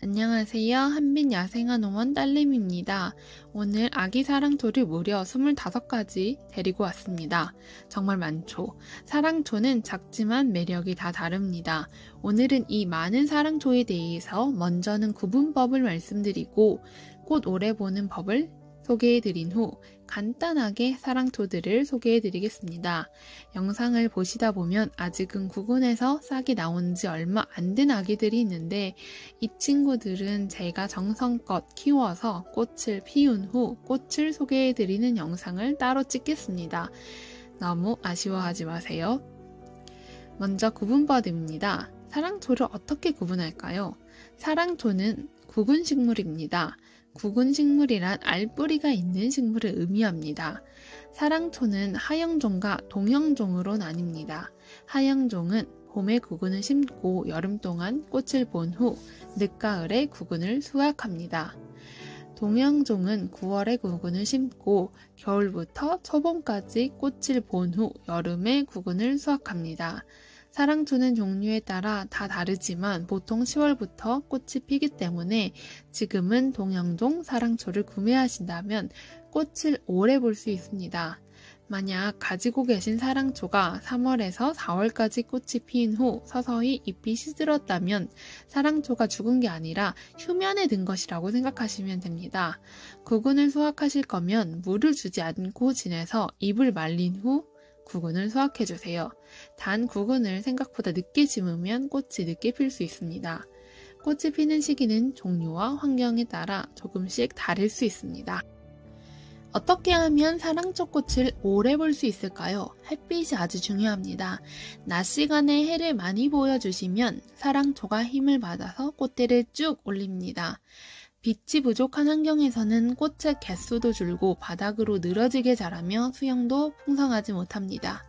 안녕하세요. 한빛 야생화농원 딸내미입니다. 오늘 아기 사랑초를 무려 25가지 데리고 왔습니다. 정말 많죠. 사랑초는 작지만 매력이 다 다릅니다. 오늘은 이 많은 사랑초에 대해서 먼저는 구분법을 말씀드리고 꽃 오래 보는 법을 소개해드린 후 간단하게 사랑초들을 소개해드리겠습니다. 영상을 보시다 보면 아직은 구근에서 싹이 나온 지 얼마 안 된 아기들이 있는데 이 친구들은 제가 정성껏 키워서 꽃을 피운 후 꽃을 소개해드리는 영상을 따로 찍겠습니다. 너무 아쉬워하지 마세요. 먼저 구분법입니다. 사랑초를 어떻게 구분할까요? 사랑초는 구근식물입니다. 구근식물이란 알뿌리가 있는 식물을 의미합니다. 사랑초는 하형종과 동형종으로 나뉩니다. 하형종은 봄에 구근을 심고 여름 동안 꽃을 본 후 늦가을에 구근을 수확합니다. 동형종은 9월에 구근을 심고 겨울부터 초봄까지 꽃을 본 후 여름에 구근을 수확합니다. 사랑초는 종류에 따라 다 다르지만 보통 10월부터 꽃이 피기 때문에 지금은 동형종 사랑초를 구매하신다면 꽃을 오래 볼 수 있습니다. 만약 가지고 계신 사랑초가 3월에서 4월까지 꽃이 피인 후 서서히 잎이 시들었다면 사랑초가 죽은 게 아니라 휴면에 든 것이라고 생각하시면 됩니다. 구근을 수확하실 거면 물을 주지 않고 지내서 잎을 말린 후 구근을 수확해주세요. 단 구근을 생각보다 늦게 심으면 꽃이 늦게 필 수 있습니다. 꽃이 피는 시기는 종류와 환경에 따라 조금씩 다를 수 있습니다. 어떻게 하면 사랑초 꽃을 오래 볼 수 있을까요? 햇빛이 아주 중요합니다. 낮 시간에 해를 많이 보여주시면 사랑초가 힘을 받아서 꽃대를 쭉 올립니다. 빛이 부족한 환경에서는 꽃의 개수도 줄고 바닥으로 늘어지게 자라며 수영도 풍성하지 못합니다.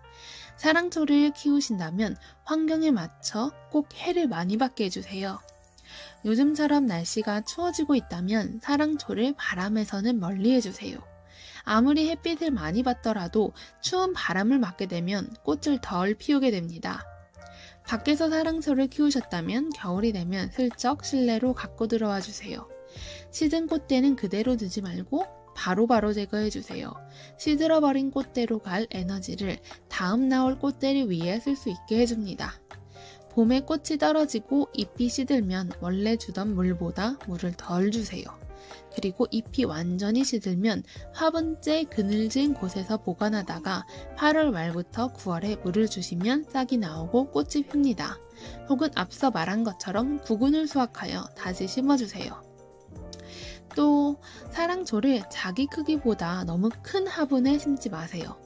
사랑초를 키우신다면 환경에 맞춰 꼭 해를 많이 받게 해주세요. 요즘처럼 날씨가 추워지고 있다면 사랑초를 바람에서는 멀리 해주세요. 아무리 햇빛을 많이 받더라도 추운 바람을 맞게 되면 꽃을 덜 피우게 됩니다. 밖에서 사랑초를 키우셨다면 겨울이 되면 슬쩍 실내로 갖고 들어와 주세요. 시든 꽃대는 그대로 두지 말고 바로바로 제거해주세요. 시들어버린 꽃대로 갈 에너지를 다음 나올 꽃대를 위해 쓸 수 있게 해줍니다. 봄에 꽃이 떨어지고 잎이 시들면 원래 주던 물보다 물을 덜 주세요. 그리고 잎이 완전히 시들면 화분째 그늘진 곳에서 보관하다가 8월 말부터 9월에 물을 주시면 싹이 나오고 꽃이 핍니다. 혹은 앞서 말한 것처럼 구근을 수확하여 다시 심어주세요. 또 사랑초를 자기 크기보다 너무 큰 화분에 심지 마세요.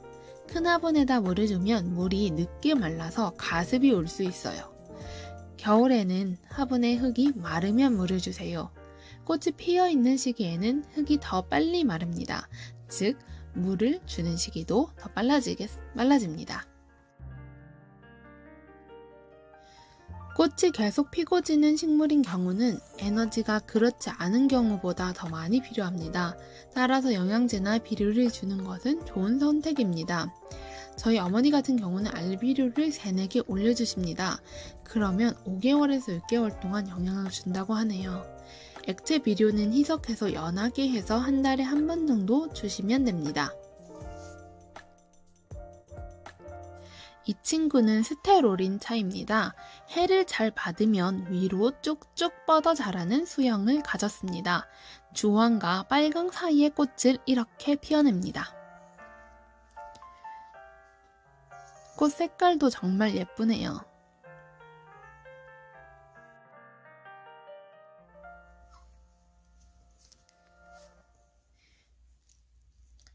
큰 화분에다 물을 주면 물이 늦게 말라서 가습이 올 수 있어요. 겨울에는 화분에 흙이 마르면 물을 주세요. 꽃이 피어있는 시기에는 흙이 더 빨리 마릅니다. 즉, 물을 주는 시기도 더 빨라집니다. 꽃이 계속 피고 지는 식물인 경우는 에너지가 그렇지 않은 경우보다 더 많이 필요합니다. 따라서 영양제나 비료를 주는 것은 좋은 선택입니다. 저희 어머니 같은 경우는 알비료를 3, 4개 올려주십니다. 그러면 5개월에서 6개월 동안 영양을 준다고 하네요. 액체 비료는 희석해서 연하게 해서 한 달에 한 번 정도 주시면 됩니다. 이 친구는 스테로린 차입니다. 해를 잘 받으면 위로 쭉쭉 뻗어 자라는 수형을 가졌습니다. 주황과 빨강 사이의 꽃을 이렇게 피어냅니다. 꽃 색깔도 정말 예쁘네요.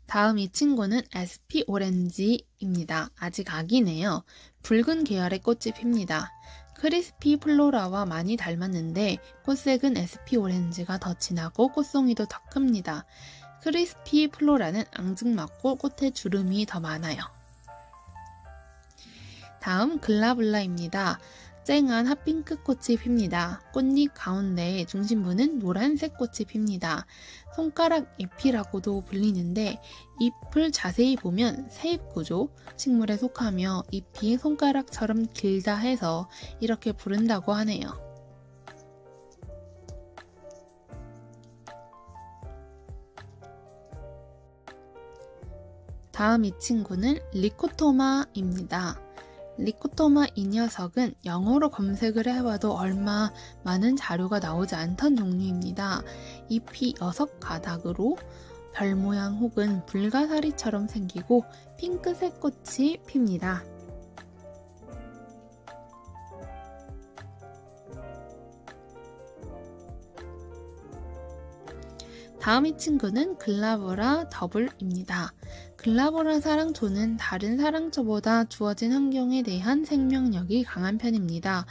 다음 이 친구는 SP 오렌지입니다. 아직 아기네요. 붉은 계열의 꽃이 핍니다. 크리스피 플로라와 많이 닮았는데 꽃색은 SP 오렌지가 더 진하고 꽃송이도 더 큽니다. 크리스피 플로라는 앙증맞고 꽃에 주름이 더 많아요. 다음 글라블라입니다. 쨍한 핫핑크 꽃이 핍니다. 꽃잎 가운데 중심부는 노란색 꽃이 핍니다. 손가락 잎이라고도 불리는데 잎을 자세히 보면 새잎 구조, 식물에 속하며 잎이 손가락처럼 길다 해서 이렇게 부른다고 하네요. 다음 이 친구는 리코토마입니다. 리코토마 이 녀석은 영어로 검색을 해봐도 얼마 많은 자료가 나오지 않던 종류입니다. 잎이 6가닥으로 별 모양 혹은 불가사리처럼 생기고 핑크색 꽃이 핍니다. 다음 이 친구는 글라보라 더블입니다. 글라보라 사랑초는 다른 사랑초보다 주어진 환경에 대한 생명력이 강한 편입니다.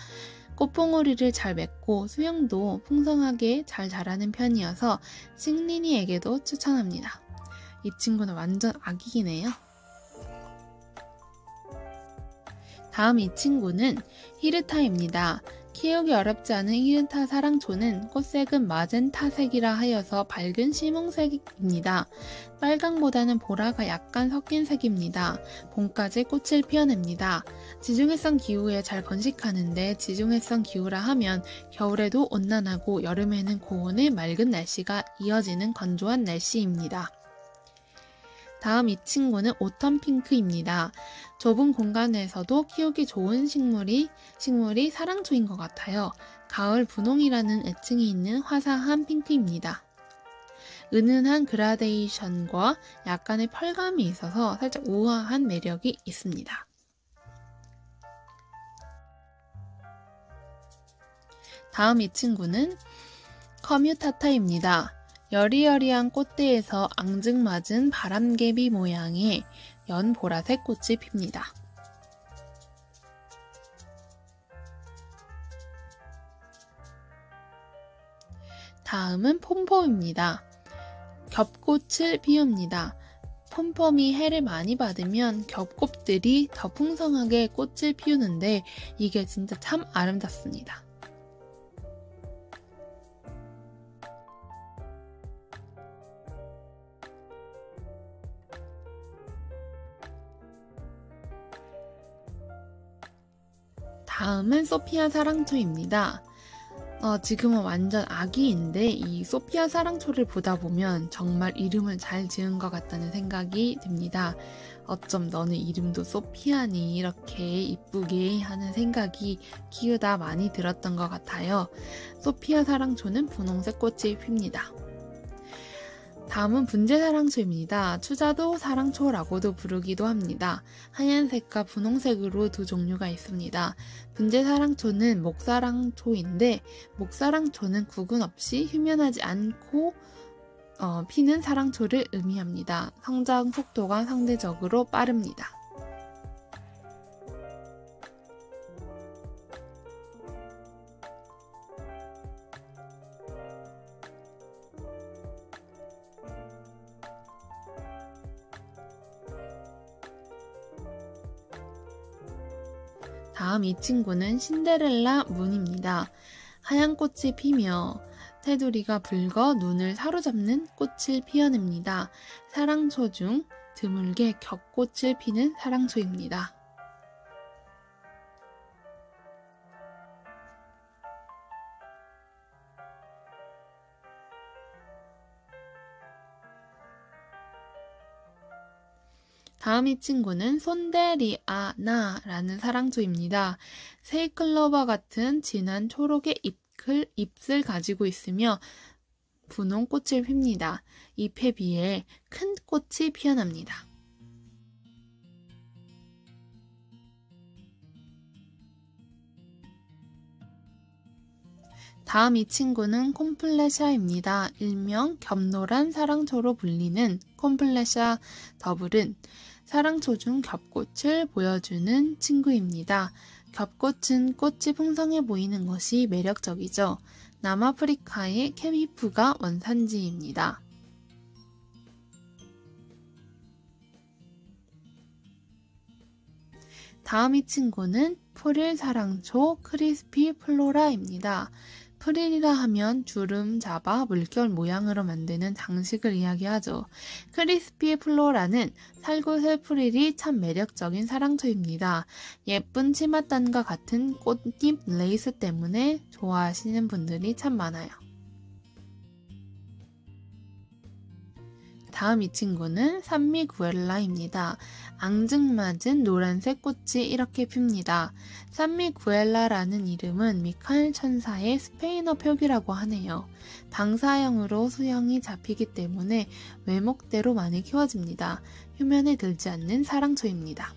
꽃봉오리를 잘 맺고 수영도 풍성하게 잘 자라는 편이어서 식린이에게도 추천합니다. 이 친구는 완전 아기이네요. 다음 이 친구는 히르타입니다. 키우기 어렵지 않은 히르타 사랑초는 꽃색은 마젠타색이라 하여서 밝은 심홍색입니다. 빨강보다는 보라가 약간 섞인 색입니다. 봄까지 꽃을 피워냅니다. 지중해성 기후에 잘 번식하는데 지중해성 기후라 하면 겨울에도 온난하고 여름에는 고온의 맑은 날씨가 이어지는 건조한 날씨입니다. 다음 이 친구는 오텀 핑크입니다. 좁은 공간에서도 키우기 좋은 식물이 사랑초인 것 같아요. 가을 분홍이라는 애칭이 있는 화사한 핑크입니다. 은은한 그라데이션과 약간의 펄감이 있어서 살짝 우아한 매력이 있습니다. 다음 이 친구는 커뮤타타입니다. 여리여리한 꽃대에서 앙증맞은 바람개비 모양의 연보라색 꽃이 핍니다. 다음은 폼폼입니다. 겹꽃을 피웁니다. 폼폼이 해를 많이 받으면 겹꽃들이 더 풍성하게 꽃을 피우는데 이게 진짜 참 아름답습니다. 다음은 소피아 사랑초입니다. 지금은 완전 아기인데 이 소피아 사랑초를 보다 보면 정말 이름을 잘 지은 것 같다는 생각이 듭니다. 어쩜 너는 이름도 소피아니 이렇게 이쁘게 하는 생각이 키우다 많이 들었던 것 같아요. 소피아 사랑초는 분홍색 꽃이 핍니다. 다음은 분재사랑초입니다. 추자도 사랑초라고도 부르기도 합니다. 하얀색과 분홍색으로 두 종류가 있습니다. 분재사랑초는 목사랑초인데 목사랑초는 구근 없이 휴면하지 않고 피는 사랑초를 의미합니다. 성장 속도가 상대적으로 빠릅니다. 다음 이 친구는 신데렐라 문입니다. 하얀 꽃이 피며 테두리가 붉어 눈을 사로잡는 꽃을 피워냅니다. 사랑초 중 드물게 겹꽃을 피는 사랑초입니다. 다음 이 친구는 손데리아나라는 사랑초입니다. 세이클로버 같은 진한 초록의 잎을 가지고 있으며 분홍 꽃을 핍니다. 잎에 비해 큰 꽃이 피어납니다. 다음 이 친구는 콤플레샤입니다. 일명 겹노란 사랑초로 불리는 콤플레샤 더블은 사랑초 중 겹꽃을 보여주는 친구입니다. 겹꽃은 꽃이 풍성해 보이는 것이 매력적이죠. 남아프리카의 케비프가 원산지입니다. 다음 이 친구는 프릴 사랑초 크리스피 플로라입니다. 프릴이라 하면 주름 잡아 물결 모양으로 만드는 장식을 이야기하죠. 크리스피 플로라는 살구슬 프릴이 참 매력적인 사랑초입니다. 예쁜 치맛단과 같은 꽃잎 레이스 때문에 좋아하시는 분들이 참 많아요. 다음 이 친구는 산미구엘라입니다. 앙증맞은 노란색 꽃이 이렇게 핍니다. 산미구엘라라는 이름은 미카엘 천사의 스페인어 표기라고 하네요. 방사형으로 수형이 잡히기 때문에 외목대로 많이 키워집니다. 휴면에 들지 않는 사랑초입니다.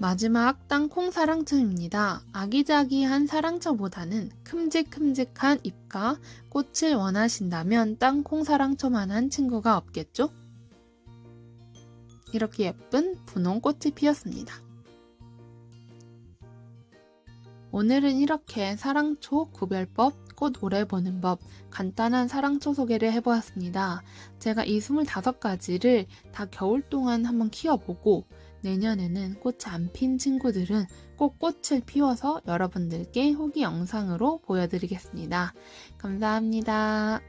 마지막 땅콩 사랑초입니다. 아기자기한 사랑초보다는 큼직큼직한 잎과 꽃을 원하신다면 땅콩 사랑초만한 친구가 없겠죠? 이렇게 예쁜 분홍 꽃이 피었습니다. 오늘은 이렇게 사랑초 구별법, 꽃 오래 보는 법, 간단한 사랑초 소개를 해보았습니다. 제가 이 25가지를 다 겨울 동안 한번 키워보고 내년에는 꽃이 안 핀 친구들은 꼭 꽃을 피워서 여러분들께 후기 영상으로 보여드리겠습니다. 감사합니다.